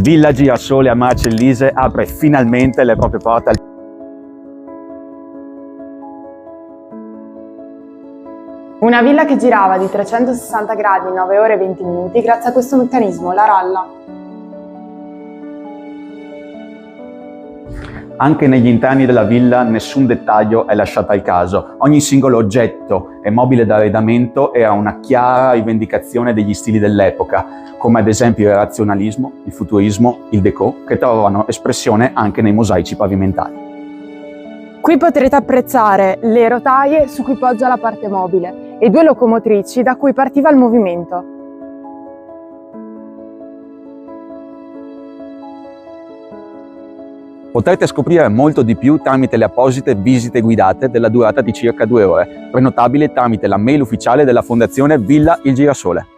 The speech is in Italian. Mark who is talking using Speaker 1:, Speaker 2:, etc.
Speaker 1: Villa Girasole a Marcellise apre finalmente le proprie porte al
Speaker 2: Una villa che girava di 360 gradi in 9 ore e 20 minuti grazie a questo meccanismo, la ralla.
Speaker 1: Anche negli interni della villa nessun dettaglio è lasciato al caso. Ogni singolo oggetto è mobile d'arredamento e ha una chiara rivendicazione degli stili dell'epoca, come ad esempio il razionalismo, il futurismo, il déco, che trovano espressione anche nei mosaici pavimentali.
Speaker 2: Qui potrete apprezzare le rotaie su cui poggia la parte mobile e 2 locomotrici da cui partiva il movimento.
Speaker 1: Potrete scoprire molto di più tramite le apposite visite guidate della durata di circa 2 ore, prenotabili tramite la mail ufficiale della Fondazione Villa Il Girasole.